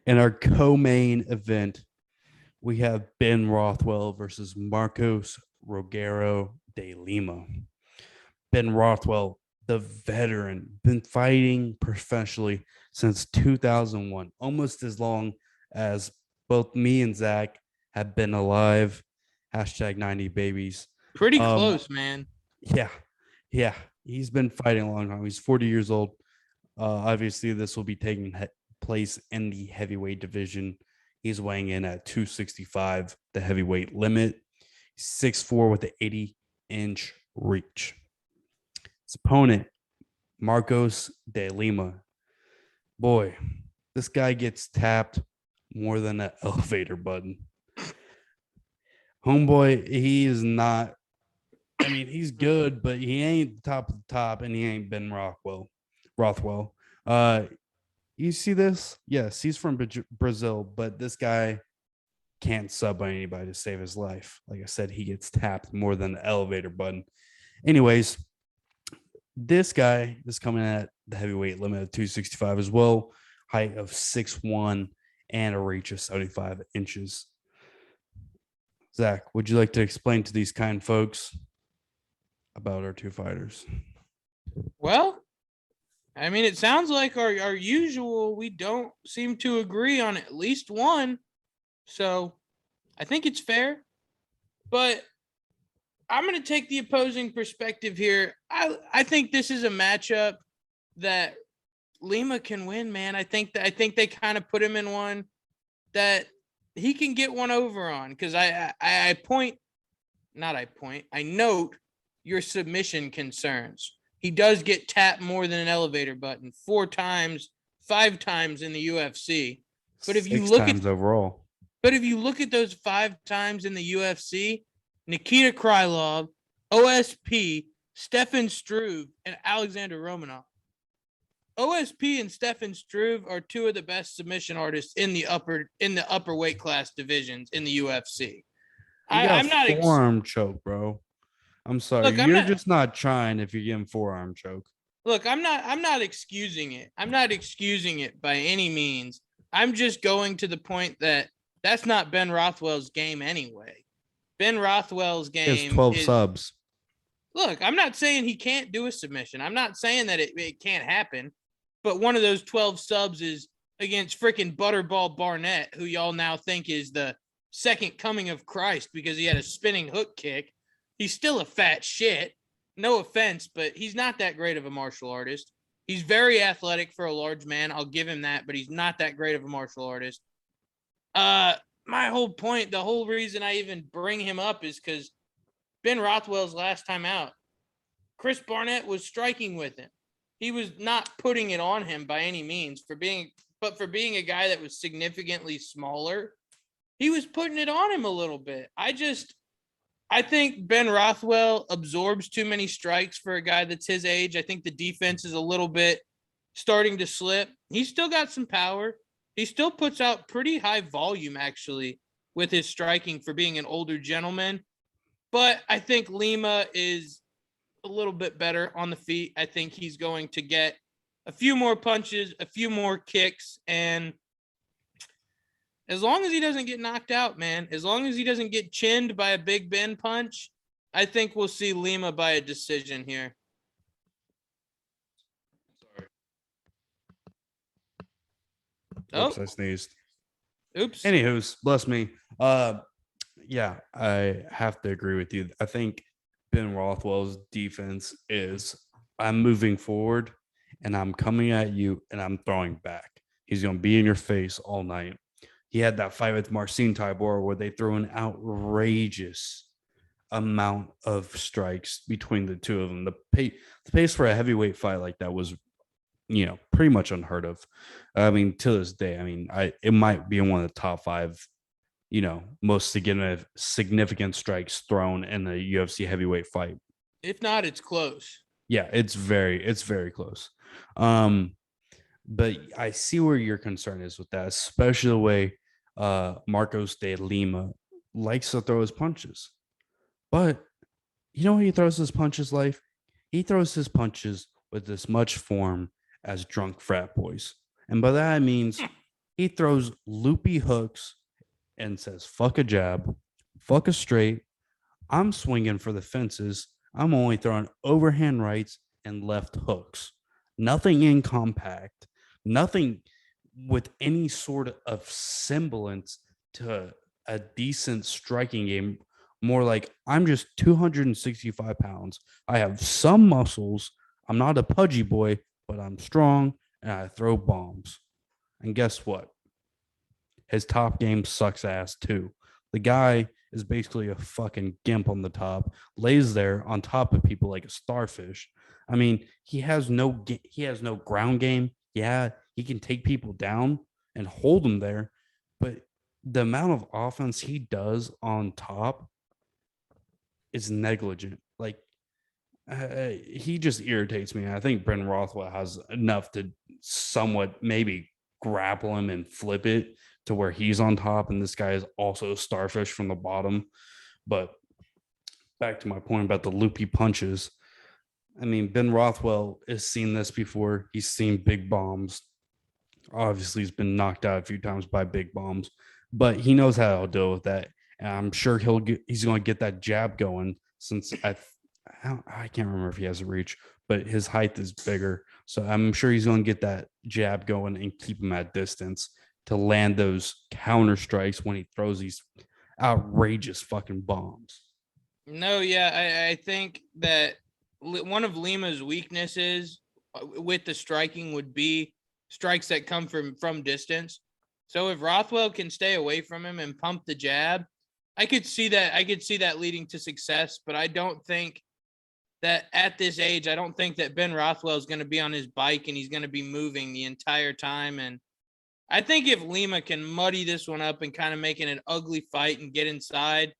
In our co-main event, we have Ben Rothwell versus Marcos Rogerio de Lima. Ben Rothwell, the veteran, been fighting professionally since 2001, almost as long as both me and Zach have been alive. Hashtag 90 babies. Pretty Um, close, man. yeah, yeah, he's been fighting a long time. He's 40 years old. Obviously, this will be taking place in the heavyweight division. He's weighing in at 265, the heavyweight limit. 6'4 with an 80-inch reach. His opponent, Marcos de Lima. Boy, this guy gets tapped more than an elevator button. Homeboy, he is not. I mean, he's good, but he ain't top of the top, and he ain't Ben Rothwell. Uh, you see this? Yes, he's from Brazil, but this guy can't sub on anybody to save his life. Like I said, he gets tapped more than the elevator button. Anyways, this guy is coming at the heavyweight limit of 265 as well, height of 6'1 and a reach of 75 inches. Zach, would you like to explain to these kind folks about our two fighters? Well, I mean, it sounds like our usual, we don't seem to agree on at least one. So I think it's fair. But I'm going to take the opposing perspective here. I think this is a matchup that Lima can win, man. I think they kind of put him in one that he can get one over on, because I note your submission concerns. He does get tapped more than an elevator button 4 times, 5 times in the UFC. But if you Six look at times overall. but if you look at those 5 times in the UFC, Nikita Krylov, OSP, Stefan Struve, and Alexander Romanov. OSP and Stefan Struve are 2 of the best submission artists in the upper weight class divisions in the UFC. He got I'm not forearm choke, bro. I'm sorry. look. I'm You're not just not trying if you're getting forearm choke. look. I'm not excusing it. I'm not excusing it by any means. I'm just going to the point that that's not Ben Rothwell's game anyway. Ben Rothwell's He has game 12 is subs. look. I'm not saying he can't do a submission. I'm not saying that it can't happen. But one of those 12 subs is against freaking Butterball Barnett, who y'all now think is the second coming of Christ because he had a spinning hook kick. He's still a fat shit. No offense, but he's not that great of a martial artist. He's very athletic for a large man. I'll give him that, but he's not that great of a martial artist. My whole point, the whole reason I even bring him up is because Ben Rothwell's last time out, Chris Barnett was striking with him. He was not putting it on him by any means for being a guy that was significantly smaller, he was putting it on him a little bit. I think Ben Rothwell absorbs too many strikes for a guy that's his age. I think the defense is a little bit starting to slip. He's still got some power. He still puts out pretty high volume actually with his striking for being an older gentleman. But I think Lima is a little bit better on the feet. I think he's going to get a few more punches, a few more kicks, and as long as he doesn't get knocked out, man, as long as he doesn't get chinned by a Big Ben punch, I think we'll see Lima by a decision here. Sorry. Oops, Oh, I sneezed. oops. Anywho's, bless me. Yeah, I have to agree with you. I think Ben Rothwell's defense is I'm moving forward and I'm coming at you and I'm throwing back. He's going to be in your face all night. He had that fight with Marcin Tybor where they threw an outrageous amount of strikes between the two of them. The pace for a heavyweight fight like that was, pretty much unheard of. I mean, to this day, I mean, it might be in one of the top 5 most significant strikes thrown in a UFC heavyweight fight. If not, it's close. Yeah, it's very close. But I see where your concern is with that, especially the way Marcos de Lima likes to throw his punches. But you know how he throws his punches, life? He throws his punches with as much form as drunk frat boys. And by that I means He throws loopy hooks and says, fuck a jab, fuck a straight. I'm swinging for the fences. I'm only throwing overhand rights and left hooks. Nothing in compact, nothing with any sort of semblance to a decent striking game. More like I'm just 265 pounds. I have some muscles. I'm not a pudgy boy, but I'm strong and I throw bombs. And guess what? His top game sucks ass too. The guy is basically a fucking gimp on the top, lays there on top of people like a starfish. I mean, he has no ground game. Yeah, he can take people down and hold them there, but the amount of offense he does on top is negligent. Like he just irritates me. I think Ben Rothwell has enough to somewhat maybe grapple him and flip it to where he's on top, and this guy is also a starfish from the bottom. But back to my point about the loopy punches. I mean, Ben Rothwell has seen this before. He's seen big bombs. Obviously, he's been knocked out a few times by big bombs, but he knows how to deal with that. And I'm sure he's going to get that jab going since I can't remember if he has a reach, but his height is bigger. So I'm sure he's going to get that jab going and keep him at distance to land those counter strikes when he throws these outrageous fucking bombs. No, yeah, I think that one of Lima's weaknesses with the striking would be strikes that come from distance. So if Rothwell can stay away from him and pump the jab, I could see that. I could see that leading to success. But I don't think that at this age, I don't think that Ben Rothwell is going to be on his bike and he's going to be moving the entire time. And I think if Lima can muddy this one up and kind of make it an ugly fight and get inside,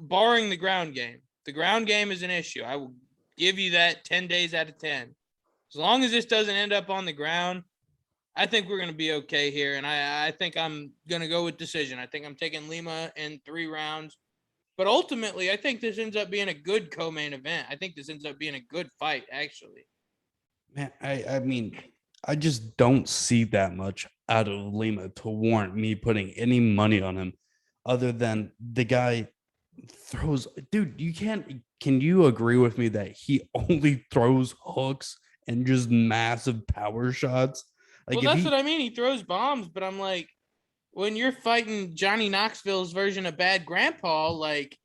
barring the ground game is an issue. I will give you that 10 days out of 10. As long as this doesn't end up on the ground, I think we're going to be okay here. And I think I'm going to go with decision. I think I'm taking Lima in 3 rounds. But ultimately, I think this ends up being a good co-main event. I think this ends up being a good fight, actually. Man, I mean, I just don't see that much out of Lima to warrant me putting any money on him other than the guy throws. Dude, can you agree with me that he only throws hooks and just massive power shots? Like Well, if that's he what I mean. He throws bombs, but I'm like, when you're fighting Johnny Knoxville's version of Bad Grandpa, like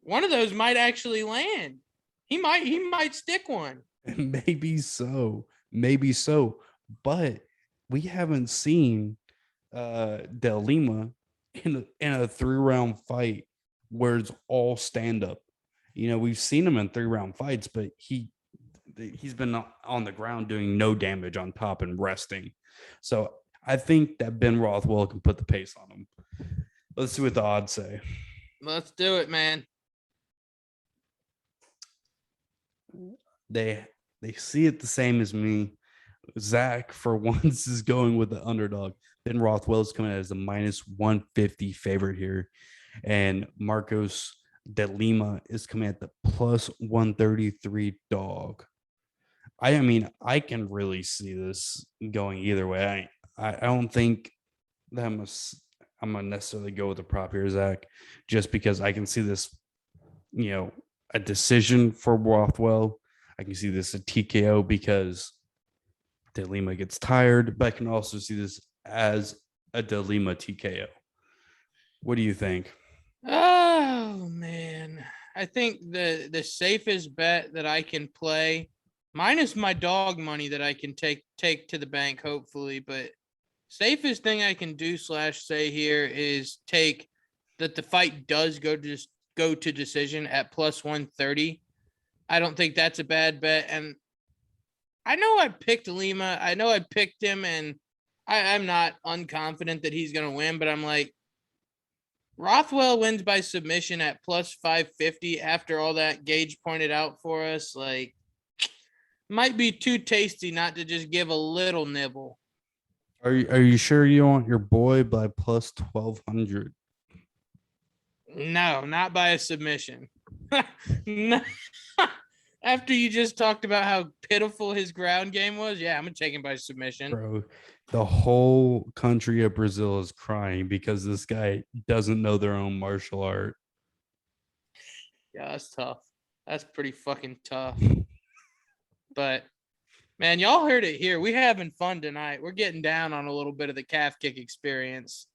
one of those might actually land. He might stick one. maybe so, but we haven't seen Del Lima in a 3 round fight where it's all stand up. We've seen him in 3 round fights, but he's been on the ground doing no damage on top and resting. So I think that Ben Rothwell can put the pace on him. Let's see what the odds say. Let's do it, man. They see it the same as me. Zach, for once, is going with the underdog. Ben Rothwell is coming as a minus 150 favorite here. And Marcos de Lima is coming at the plus 133 dog. I mean, I can really see this going either way. I don't think that I'm gonna necessarily go with the prop here, Zach, just because I can see this, a decision for Rothwell. I can see this a TKO because De Lima gets tired, but I can also see this as a De Lima TKO. What do you think? Oh man. I think the safest bet that I can play, minus my dog money that I can take to the bank, hopefully, but safest thing I can do / say here is take that the fight does go to decision at plus 130. I don't think that's a bad bet. And I know I picked Lima. I know I picked him, and I'm not unconfident that he's going to win, but I'm like, Rothwell wins by submission at plus 550 after all that Gage pointed out for us. Like, might be too tasty not to just give a little nibble. Are you sure you want your boy by plus 1200? No, not by a submission. No. After you just talked about how pitiful his ground game was, yeah, I'm gonna take him by submission. Bro, The whole country of Brazil is crying because this guy doesn't know their own martial art. Yeah, that's tough. That's pretty fucking tough. But man, y'all heard it here. We're having fun tonight. We're getting down on a little bit of the calf kick experience.